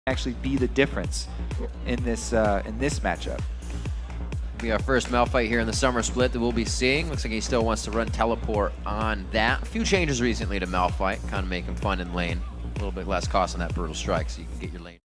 actually be the difference in this matchup. Be our first Malphite here in the summer split that we'll be seeing. Looks like he still wants to run teleport on that. A few changes recently to Malphite, kind of make him fun in lane. A little bit less cost on that brutal strike, so you can get your lane.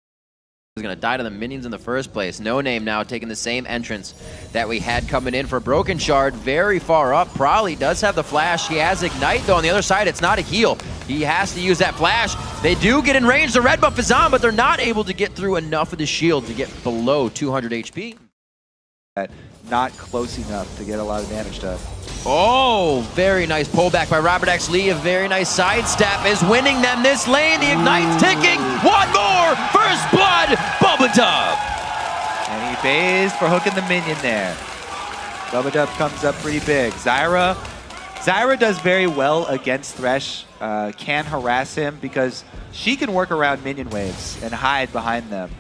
He's gonna die to the minions in the first place. No Name now taking the same entrance that we had coming in for Broken Shard, very far up. Probably does have the flash. He has Ignite though. On the other side, it's not a heal. He has to use that flash. They do get in range. The red buff is on, but they're not able to get through enough of the shield to get below 200 HP. Not close enough to get a lot of damage done. Oh, very nice pullback by Robert X. Lee. A very nice sidestep is winning them this lane. The Ignite's ticking. One more. First blood. Bubba Dub. And he pays for hooking the minion there. Bubba Dub comes up pretty big. Zyra does very well against Thresh. Can harass him because she can work around minion waves and hide behind them.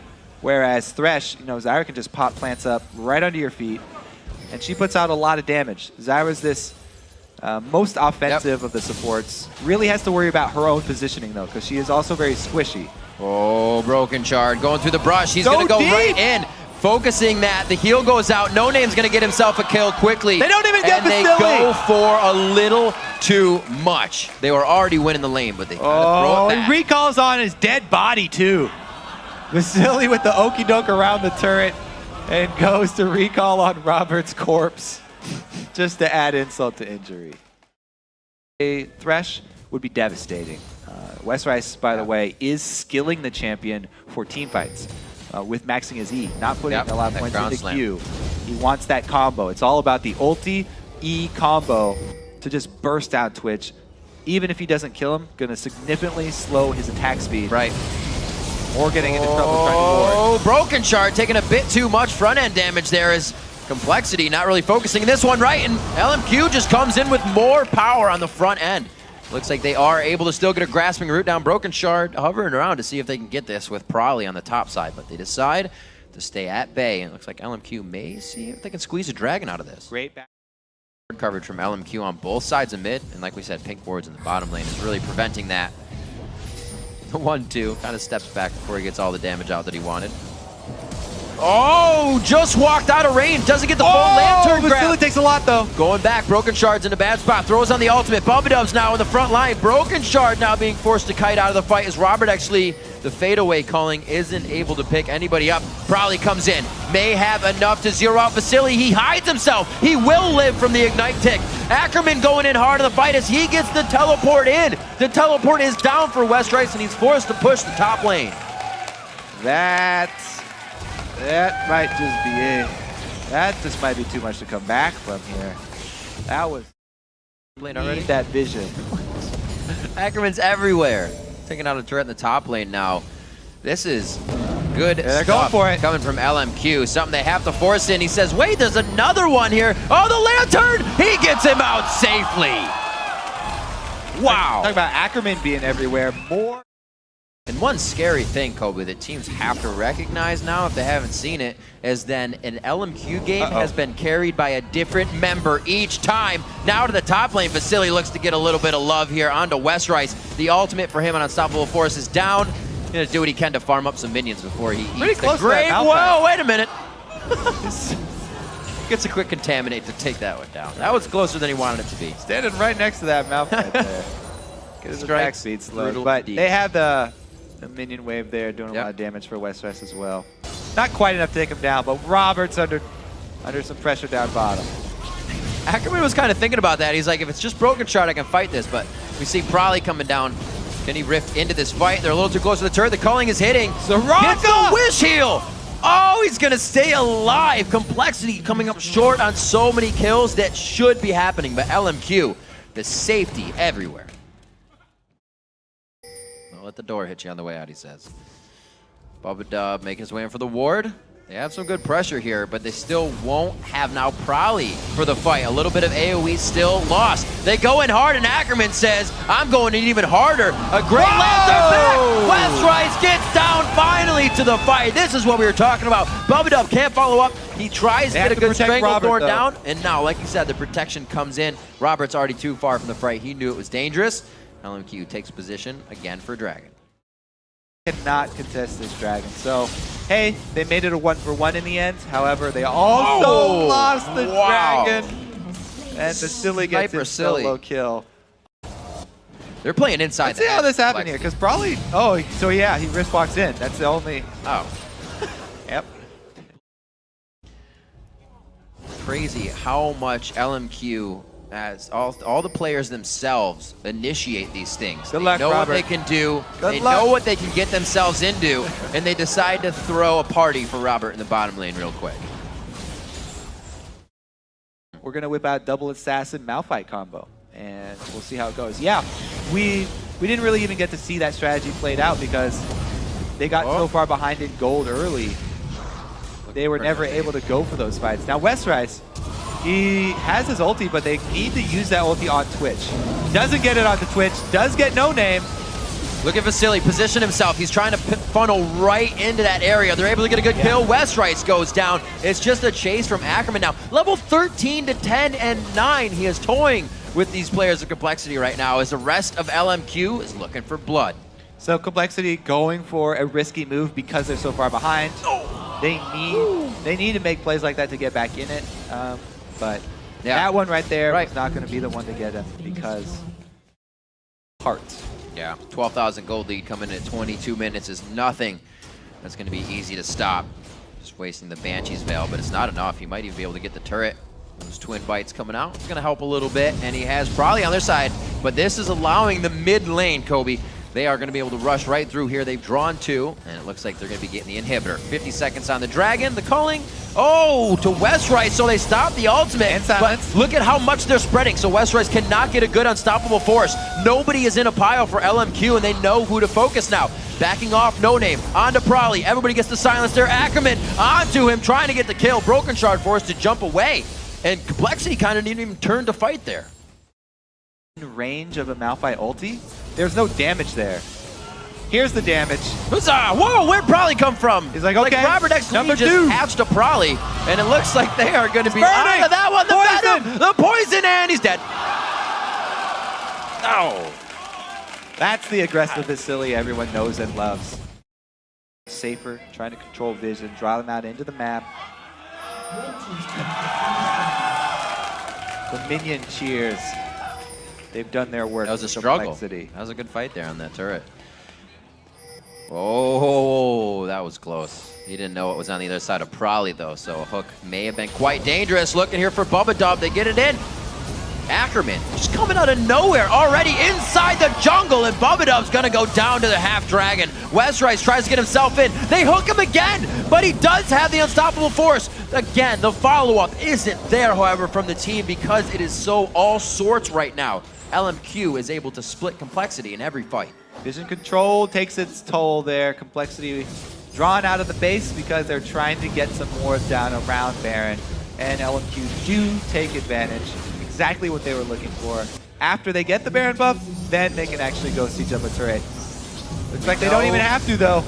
Whereas Thresh, Zyra can just pop plants up right under your feet, and she puts out a lot of damage. Zyra's this most offensive of the supports. Really has to worry about her own positioning, though, because she is also very squishy. Oh, Broken Shard going through the brush. He's going to go right in. Focusing that. The heal goes out. No Name's going to get himself a kill quickly. They don't even get the silly. And they go for a little too much. They were already winning the lane, but they kind of throw it back. He recalls on his dead body, too. Vasily with the okie doke around the turret and goes to recall on Robert's corpse just to add insult to injury. A Thresh would be devastating. Westrice, by the way, is skilling the champion for team fights with maxing his E, not putting a lot of points into Q. He wants that combo. It's all about the ulti E combo to just burst out Twitch. Even if he doesn't kill him, going to significantly slow his attack speed. Right. Or getting into trouble trying to ward. Oh, Broken Shard taking a bit too much front-end damage there as Complexity not really focusing this one right, and LMQ just comes in with more power on the front end. Looks like they are able to still get a grasping root down. Broken Shard hovering around to see if they can get this with Probably on the top side, but they decide to stay at bay, and it looks like LMQ may see if they can squeeze a dragon out of this. Great back coverage from LMQ on both sides of mid, and like we said, pink wards in the bottom lane is really preventing that. The 1-2 kind of steps back before he gets all the damage out that he wanted. Oh, just walked out of range. Doesn't get the full lantern grab. Vasily takes a lot, though. Going back, Broken Shard's in a bad spot. Throws on the ultimate. Bubba Dub's now in the front line. Broken Shard now being forced to kite out of the fight as Robert actually, the fadeaway calling, isn't able to pick anybody up. Probably comes in. May have enough to zero out Vasily. He hides himself. He will live from the Ignite tick. Ackerman going in hard in the fight as he gets the teleport in. The teleport is down for Westrice, and he's forced to push the top lane. That might just be it. That just might be too much to come back from here. That was lane already. That vision. Ackerman's everywhere. Taking out a turret in the top lane now. This is good they're stuff going for it. Coming from LMQ. Something they have to force in. He says, wait, there's another one here. Oh, the lantern! He gets him out safely. Wow. Talk about Ackerman being everywhere. More. And one scary thing, Kobe, that teams have to recognize now, if they haven't seen it, is then an LMQ game has been carried by a different member each time. Now to the top lane, Vasily looks to get a little bit of love here onto Westrice. The ultimate for him on Unstoppable Force is down. He's gonna do what he can to farm up some minions before he eats the grave. Whoa, wait a minute. Gets a quick Contaminate to take that one down. That was closer than he wanted it to be. Standing right next to that Malphite there. Get his attack speed slow. But they have the minion wave there doing a lot of damage for Westrice as well. Not quite enough to take him down, but Robert's under some pressure down bottom. Ackerman was kind of thinking about that. He's like, if it's just Broken Shard, I can fight this. But we see Probably coming down. Can he rift into this fight? They're a little too close to the turret. The calling is hitting. Gets the wish heal. Oh, he's going to stay alive. Complexity coming up short on so many kills that should be happening. But LMQ, the safety everywhere. Let the door hit you on the way out, he says. Bubba Dub making his way in for the ward. They have some good pressure here, but they still won't have now Probably for the fight. A little bit of AoE still lost. They go in hard, and Ackerman says, I'm going in even harder. A great lantern back. Westrice gets down finally to the fight. This is what we were talking about. Bubba Dub can't follow up. He tries to get a good Stranglethorn down, and now, like you said, the protection comes in. Robert's already too far from the fight. He knew it was dangerous. LMQ takes position again for Dragon. cannot contest this dragon. So, hey, they made it a 1-for-1 in the end. However, they also lost the dragon. And the silly gets a solo kill. They're playing inside. Let's see how this happened here, because probably... Oh, so yeah, he wrist walks in. That's the only... Oh. Yep. Crazy how much LMQ, as all the players themselves, initiate these things. Good luck, They know Robert. what they can do. Good They luck. know what they can get themselves into, and they decide to throw a party for Robert in the bottom lane real quick. We're going to whip out double assassin Malphite combo, and we'll see how it goes. Yeah, we didn't really even get to see that strategy played out because they got so far behind in gold early. They were never able to go for those fights. Now, Westrise, he has his ulti, but they need to use that ulti on Twitch. Doesn't get it onto Twitch, does get no name. Look at Vasily position himself. He's trying to funnel right into that area. They're able to get a good kill. Westrice goes down. It's just a chase from Ackerman now. Level 13 to 10 and 9. He is toying with these players of Complexity right now as the rest of LMQ is looking for blood. So Complexity going for a risky move because they're so far behind. They need to make plays like that to get back in it. But that one right there was not going to be the one to get him because hearts. Yeah, 12,000 gold lead coming in at 22 minutes is nothing. That's going to be easy to stop. Just wasting the Banshee's Veil, but it's not enough. He might even be able to get the turret. Those twin bites coming out. It's going to help a little bit, and he has probably on their side, but this is allowing the mid lane, Kobe. They are going to be able to rush right through here. They've drawn 2, and it looks like they're going to be getting the inhibitor. 50 seconds on the dragon. The culling. Oh, to Westrice, so they stop the ultimate. And silence. But look at how much they're spreading, so Westrice cannot get a good unstoppable force. Nobody is in a pile for LMQ, and they know who to focus now. Backing off, No Name, onto Prolly. Everybody gets the silence there. Ackerman onto him, trying to get the kill. Broken Shard forced to jump away, and Complexity kind of didn't even turn to fight there. In range of a Malphite ulti, there's no damage there. Here's the damage. Huzzah! Whoa, where'd Prolly come from? He's like, okay, Robert X number just 2. hatched a Prolly, and it looks like they are going to be burning. out of that one. The Poison. venom, the poison, and he's dead. Oh. That's the aggressive Vasily everyone knows and loves. Safer, trying to control vision, draw them out into the map. The minion cheers. They've done their work. That was a with struggle. Complexity. That was a good fight there on that turret. Oh, that was close. He didn't know it was on the other side of Prolly, though, so a hook may have been quite dangerous. Looking here for Bubba Dub. They get it in. Ackerman just coming out of nowhere already inside the jungle, and Bubba Dub's going to go down to the half dragon. Westrice tries to get himself in. They hook him again, but he does have the unstoppable force. Again, the follow-up isn't there, however, from the team because it is so all sorts right now. LMQ is able to split Complexity in every fight. Vision control takes its toll there. Complexity drawn out of the base because they're trying to get some more down around Baron. And LMQ do take advantage. Exactly what they were looking for. After they get the Baron buff, then they can actually go siege up a turret. Looks like they don't even have to, though.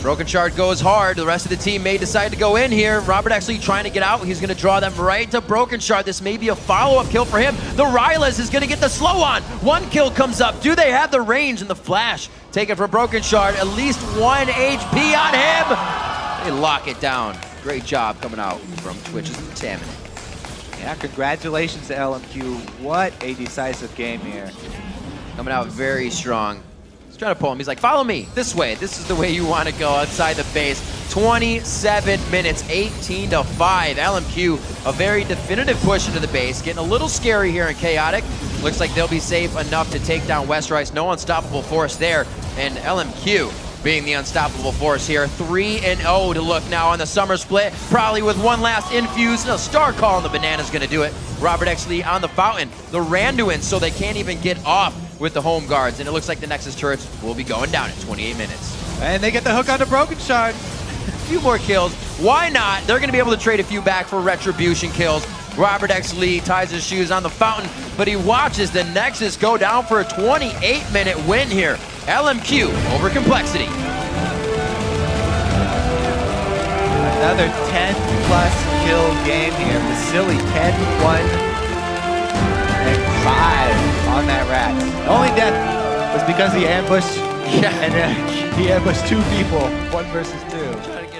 Broken Shard goes hard. The rest of the team may decide to go in here. Robert actually trying to get out. He's going to draw them right to Broken Shard. This may be a follow-up kill for him. The Rylas is going to get the slow on. 1 kill comes up. Do they have the range and the flash? Taken from Broken Shard. At least 1 HP on him. They lock it down. Great job coming out from Twitch's Salmon. Yeah, congratulations to LMQ. What a decisive game here. Coming out very strong. He's trying to pull him. He's like, follow me this way. This is the way you want to go outside the base. 27 minutes, 18 to 5. LMQ, a very definitive push into the base. Getting a little scary here in Chaotic. Looks like they'll be safe enough to take down Westrice. No unstoppable force there. And LMQ being the unstoppable force here. 3-0 to look now on the summer split. Probably with one last infuse. No, Star Call and the Banana's going to do it. Robert X Lee on the fountain. The Randuin, so they can't even get off with the home guards. And it looks like the Nexus turrets will be going down in 28 minutes. And they get the hook onto Broken Shard. A few more kills. Why not? They're going to be able to trade a few back for retribution kills. Robert X Lee ties his shoes on the fountain, but he watches the Nexus go down for a 28-minute win here. LMQ over Complexity. Another 10-plus kill game here. Vasily 10, 1, and 5 on that rat. The only death was because he ambushed Yeah. And then he ambushed 2 people, 1 versus 2. Trying to